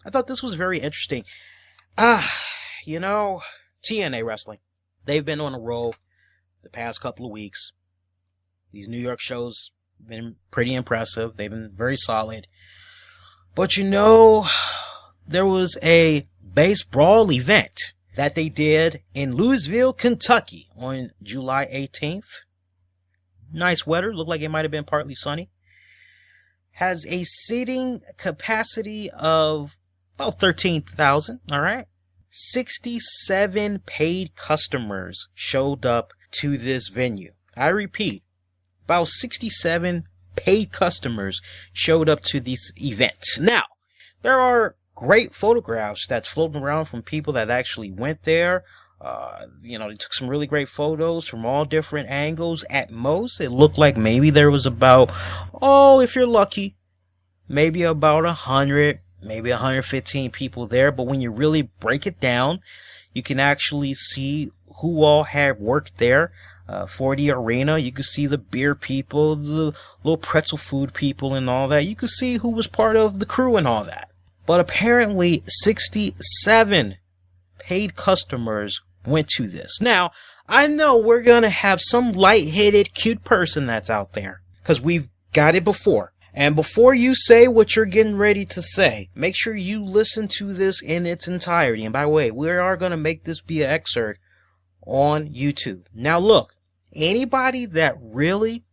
I thought this was very interesting. You know, TNA Wrestling, they've been on a roll the past couple of weeks. These New York shows have been pretty impressive. They've been very solid. But you know, there was a base brawl event that they did in Louisville, Kentucky on July 18th. Nice weather. Looked like it might have been partly sunny. Has a seating capacity of about 13,000. All right. 67 paid customers showed up to this venue. I repeat, about 67 paid customers showed up to this event. Now, there are great photographs that's floating around from people that actually went there. They took some really great photos from all different angles. At most, it looked like maybe there was about, if you're lucky, maybe about 100, maybe 115 people there. But when you really break it down, you can actually see who all had worked there. For the arena, you could see the beer people, the little pretzel food people and all that. You could see who was part of the crew and all that. But apparently 67 paid customers went to this. Now, I know we're going to have some light-headed, cute person that's out there, because we've got it before. And before you say what you're getting ready to say, make sure you listen to this in its entirety. And by the way, we are going to make this be an excerpt on YouTube. Now look, anybody that really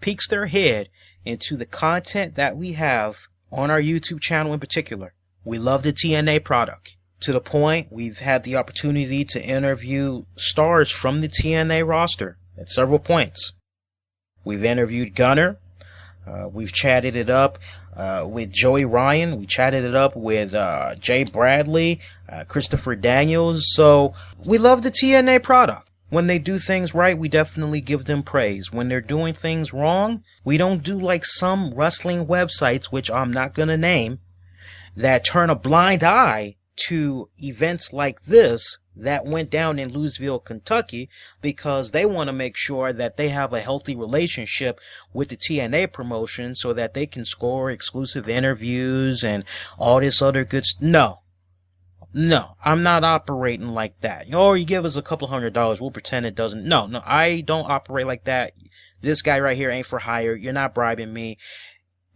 peeks their head into the content that we have on our YouTube channel in particular, we love the TNA product. To the point, we've had the opportunity to interview stars from the TNA roster at several points. We've interviewed Gunner. We've chatted it up with Joey Ryan. We chatted it up with Jay Bradley, Christopher Daniels. So we love the TNA product. When they do things right, we definitely give them praise. When they're doing things wrong, we don't do like some wrestling websites, which I'm not going to name, that turn a blind eye to events like this that went down in Louisville, Kentucky, because they want to make sure that they have a healthy relationship with the TNA promotion so that they can score exclusive interviews and all this other good stuff. No, I'm not operating like that. You give us a couple $100, we'll pretend it doesn't. No, I don't operate like that. This guy right here ain't for hire. You're not bribing me.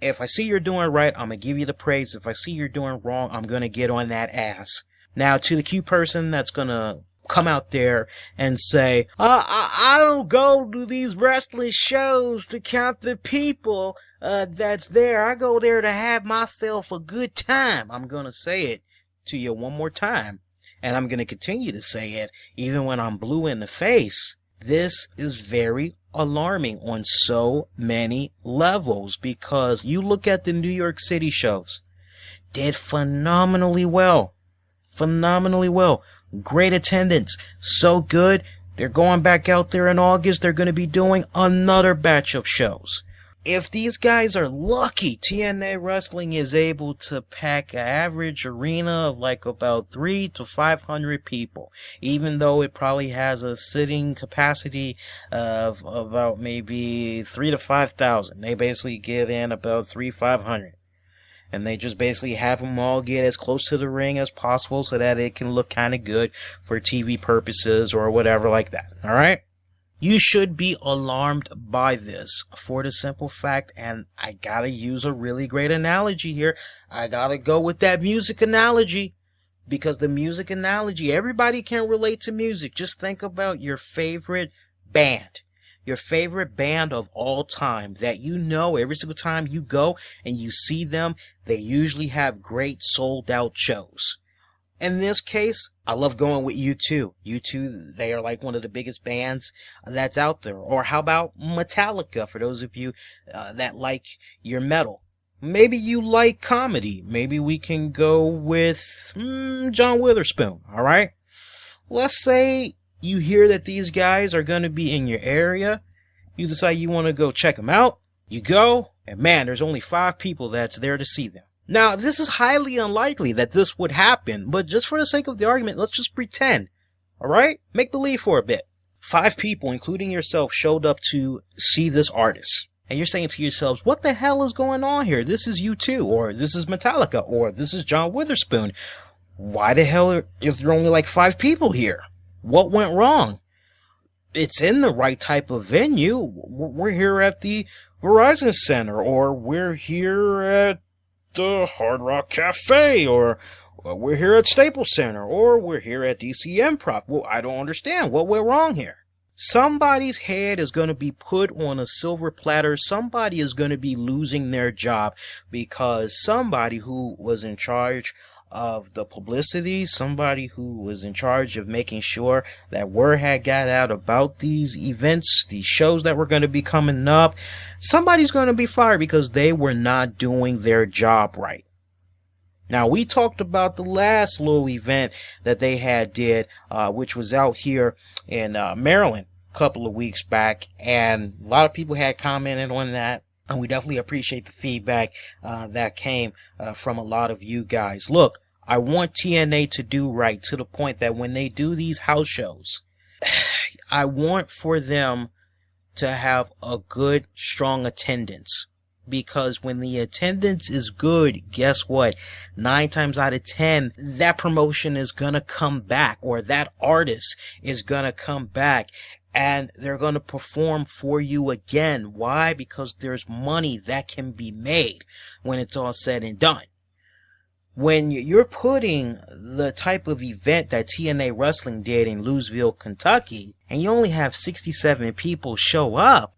If I see you're doing right, I'm going to give you the praise. If I see you're doing wrong, I'm going to get on that ass. Now, to the cute person that's going to come out there and say, I don't go to these wrestling shows to count the people that's there. I go there to have myself a good time. I'm going to say it to you one more time, and I'm going to continue to say it even when I'm blue in the face. This is very alarming on so many levels, because you look at the New York City shows, did phenomenally well. Great attendance, so good. They're going back out there in August. They're going to be doing another batch of shows. If these guys are lucky, TNA Wrestling is able to pack an average arena of like about 300 to 500 people, even though it probably has a sitting capacity of about maybe 3,000 to 5,000. They basically get in about 500. And they just basically have them all get as close to the ring as possible so that it can look kind of good for TV purposes or whatever like that. All right? You should be alarmed by this for the simple fact, and I gotta use a really great analogy here. I gotta go with that music analogy, because the music analogy, everybody can relate to music. Just think about your favorite band. Your favorite band of all time that you know every single time you go and you see them, they usually have great sold out shows. In this case, I love going with U2. U2, they are like one of the biggest bands that's out there. Or how about Metallica, for those of you that like your metal. Maybe you like comedy. Maybe we can go with John Witherspoon, alright? Let's say you hear that these guys are going to be in your area. You decide you want to go check them out. You go, and man, there's only 5 people that's there to see them. Now, this is highly unlikely that this would happen, but just for the sake of the argument, let's just pretend. Alright? Make believe for a bit. 5 people, including yourself, showed up to see this artist. And you're saying to yourselves, what the hell is going on here? This is U2, or this is Metallica, or this is John Witherspoon. Why the hell is there only like 5 people here? What went wrong? It's in the right type of venue. We're here at the Verizon Center, or we're here at the Hard Rock Cafe, or we're here at Staples Center, or we're here at DC Improv. Well, I don't understand. What went wrong here? Somebody's head is going to be put on a silver platter. Somebody is going to be losing their job because somebody who was in charge of the publicity, somebody who was in charge of making sure that word had got out about these events, these shows that were going to be coming up, somebody's going to be fired because they were not doing their job right. Now, we talked about the last little event that they did, which was out here in Maryland a couple of weeks back, and a lot of people had commented on that, and we definitely appreciate the feedback that came from a lot of you guys. Look, I want TNA to do right to the point that when they do these house shows, I want for them to have a good, strong attendance. Because when the attendance is good, guess what? 9 times out of 10, that promotion is gonna come back, or that artist is gonna come back, and they're gonna perform for you again. Why? Because there's money that can be made when it's all said and done. When you're putting the type of event that TNA Wrestling did in Louisville, Kentucky, and you only have 67 people show up,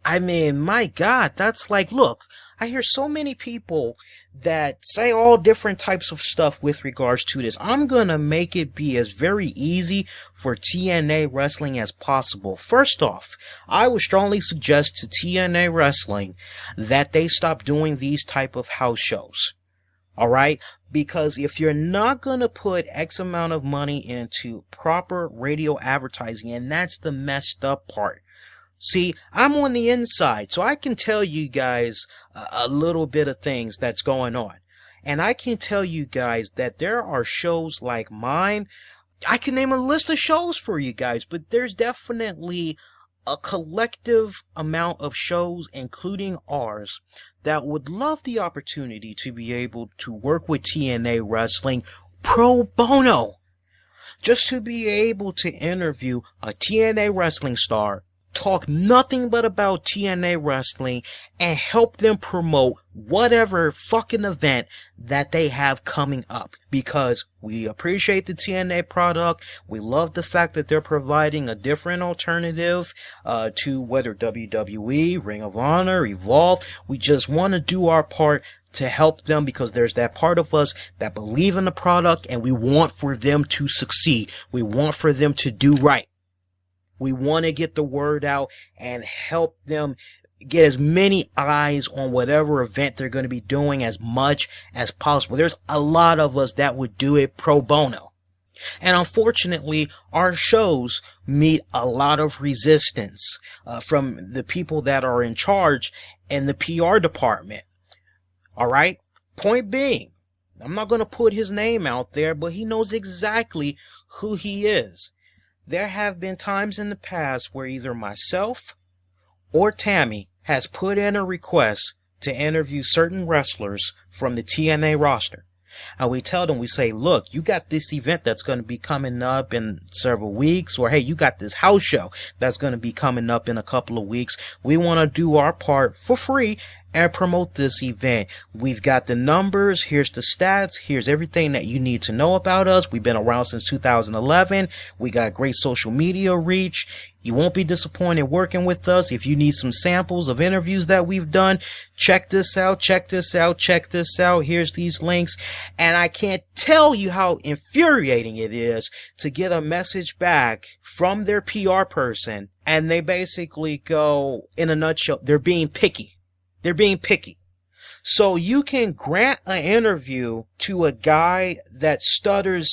I mean, my God, that's like, look, I hear so many people that say all different types of stuff with regards to this. I'm gonna make it be as very easy for TNA Wrestling as possible. First off, I would strongly suggest to TNA Wrestling that they stop doing these type of house shows. Alright? Because if you're not gonna put X amount of money into proper radio advertising, and that's the messed up part. See, I'm on the inside, so I can tell you guys a little bit of things that's going on. And I can tell you guys that there are shows like mine. I can name a list of shows for you guys, but there's definitely a collective amount of shows, including ours, that would love the opportunity to be able to work with TNA Wrestling pro bono. Just to be able to interview a TNA Wrestling star, talk nothing but about TNA Wrestling, and help them promote whatever fucking event that they have coming up. Because we appreciate the TNA product. We love the fact that they're providing a different alternative to whether WWE, Ring of Honor, Evolve. We just want to do our part to help them, because there's that part of us that believe in the product, and we want for them to succeed. We want for them to do right. We want to get the word out and help them get as many eyes on whatever event they're going to be doing as much as possible. There's a lot of us that would do it pro bono. And unfortunately, our shows meet a lot of resistance from the people that are in charge in the PR department. All right? Point being, I'm not going to put his name out there, but he knows exactly who he is. There have been times in the past where either myself or Tammy has put in a request to interview certain wrestlers from the TNA roster. And we tell them, we say, look, you got this event that's going to be coming up in several weeks, or hey, you got this house show that's going to be coming up in a couple of weeks. We want to do our part for free and promote this event. We've got the numbers, here's the stats, here's everything that you need to know about us. We've been around since 2011. We got great social media reach. You won't be disappointed working with us. If you need some samples of interviews that we've done, check this out, check this out, check this out. Here's these links. And I can't tell you how infuriating it is to get a message back from their PR person, and they basically go, in a nutshell, they're being picky. They're being picky. So you can grant an interview to a guy that stutters,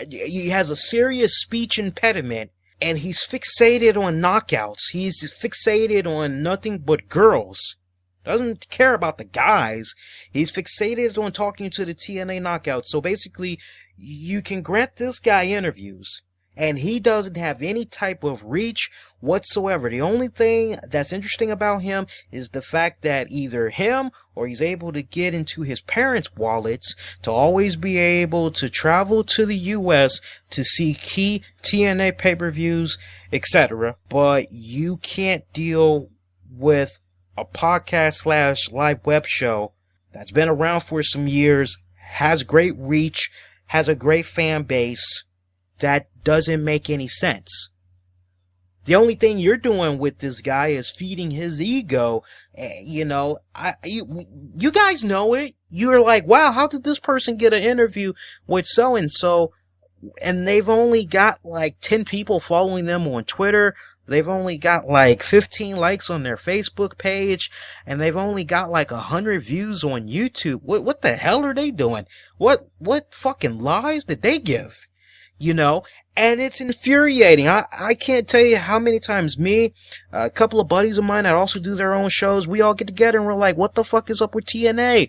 he has a serious speech impediment, and he's fixated on knockouts. He's fixated on nothing but girls. Doesn't care about the guys. He's fixated on talking to the TNA knockouts. So basically, you can grant this guy interviews. And he doesn't have any type of reach whatsoever. The only thing that's interesting about him is the fact that either him or he's able to get into his parents' wallets to always be able to travel to the US to see key TNA pay-per-views, etc. But you can't deal with a podcast / live web show that's been around for some years, has great reach, has a great fan base. That doesn't make any sense. The only thing you're doing with this guy is feeding his ego. You guys know it. You're like, wow, how did this person get an interview with so-and-so? And they've only got like 10 people following them on Twitter. They've only got like 15 likes on their Facebook page. And they've only got like 100 views on YouTube. What the hell are they doing? What fucking lies did they give? And it's infuriating. I can't tell you how many times me, a couple of buddies of mine that also do their own shows, we all get together and we're like, what the fuck is up with TNA?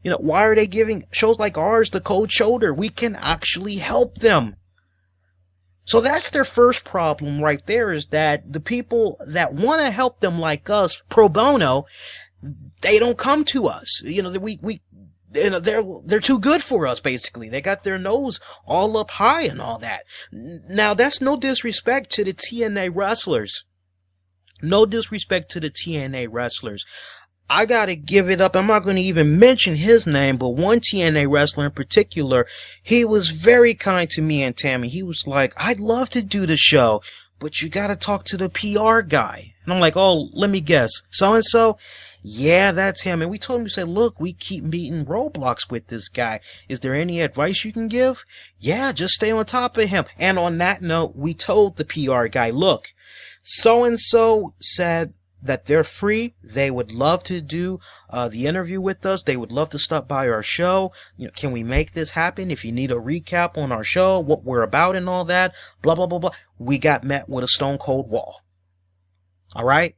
Why are they giving shows like ours the cold shoulder? We can actually help them. So that's their first problem right there, is that the people that want to help them like us pro bono, they don't come to us. They're too good for us, basically. They got their nose all up high and all that. Now, that's no disrespect to the TNA wrestlers. No disrespect to the TNA wrestlers. I gotta give it up. I'm not going to even mention his name, but one TNA wrestler in particular, he was very kind to me and Tammy. He was like, I'd love to do the show, but you gotta talk to the PR guy. And I'm like, oh, let me guess. So-and-so? Yeah, that's him. And we told him, we said, look, we keep meeting roadblocks with this guy. Is there any advice you can give? Yeah, just stay on top of him. And on that note, we told the PR guy, look, so-and-so said that they're free. They would love to do the interview with us. They would love to stop by our show. Can we make this happen? If you need a recap on our show, what we're about and all that, blah, blah, blah, blah. We got met with a stone cold wall. All right?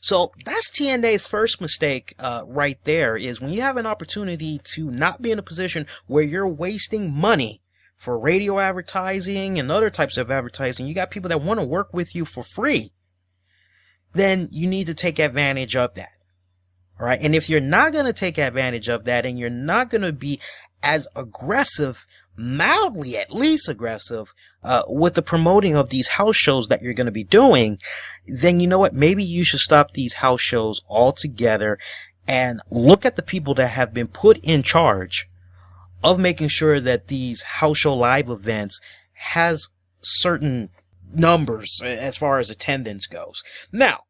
So that's TNA's first mistake right there, is when you have an opportunity to not be in a position where you're wasting money for radio advertising and other types of advertising. You got people that want to work with you for free. Then you need to take advantage of that. All right. And if you're not going to take advantage of that, and you're not going to be as aggressive, mildly at least aggressive, with the promoting of these house shows that you're going to be doing, then you know what? Maybe you should stop these house shows altogether and look at the people that have been put in charge of making sure that these house show live events has certain numbers as far as attendance goes. Now,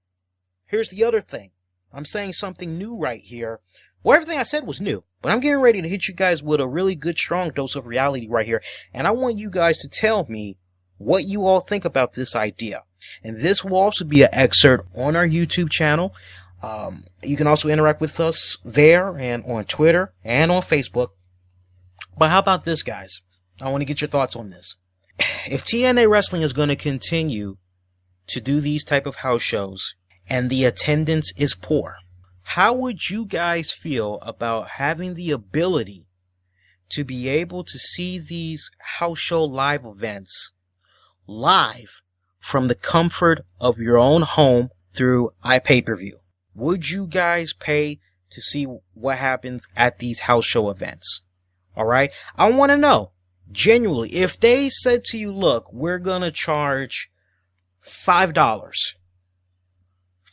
here's the other thing. I'm saying something new right here. Well, everything I said was new, but I'm getting ready to hit you guys with a really good, strong dose of reality right here. And I want you guys to tell me what you all think about this idea. And this will also be an excerpt on our YouTube channel. You can also interact with us there and on Twitter and on Facebook. But how about this, guys? I want to get your thoughts on this. If TNA Wrestling is going to continue to do these type of house shows and the attendance is poor, how would you guys feel about having the ability to be able to see these house show live events live from the comfort of your own home through iPay-per-view? Would you guys pay to see what happens at these house show events? All right. I want to know, genuinely, if they said to you, look, we're going to charge $5.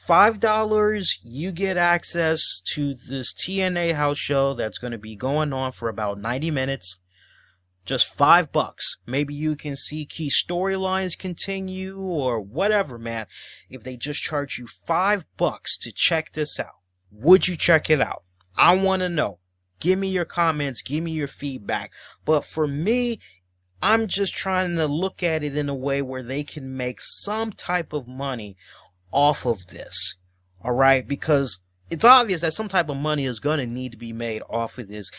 $5, you get access to this TNA house show that's going to be going on for about 90 minutes. Just $5. Maybe you can see key storylines continue or whatever, man. If they just charge you $5 to check this out, would you check it out? I want to know. Give me your comments. Give me your feedback. But for me, I'm just trying to look at it in a way where they can make some type of money off of this. All right? Because it's obvious that some type of money is going to need to be made off of this.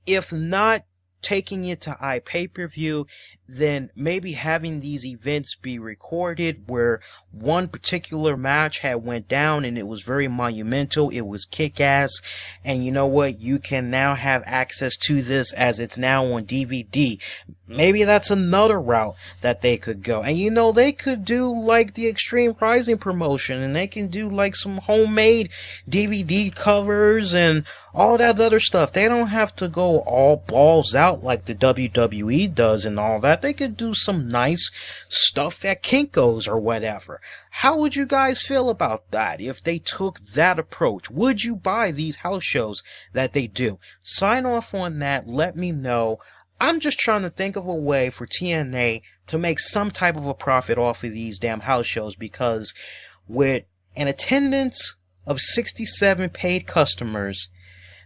If not taking it to iPay-per-view, then maybe having these events be recorded where one particular match had went down and it was very monumental, it was kick-ass, and you know what, you can now have access to this as it's now on DVD. Maybe that's another route that they could go. And you know, they could do like the Extreme Rising promotion, and they can do like some homemade DVD covers and all that other stuff. They don't have to go all balls out like the WWE does and all that. They could do some nice stuff at Kinko's or whatever. How would you guys feel about that if they took that approach? Would you buy these house shows that they do? Sign off on that. Let me know. I'm just trying to think of a way for TNA to make some type of a profit off of these damn house shows, because with an attendance of 67 paid customers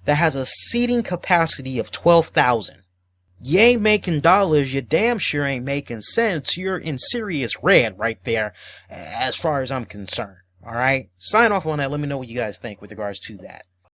that has a seating capacity of 12,000, you ain't making dollars, you damn sure ain't making sense. You're in serious red right there, as far as I'm concerned. Alright? Sign off on that. Let me know what you guys think with regards to that.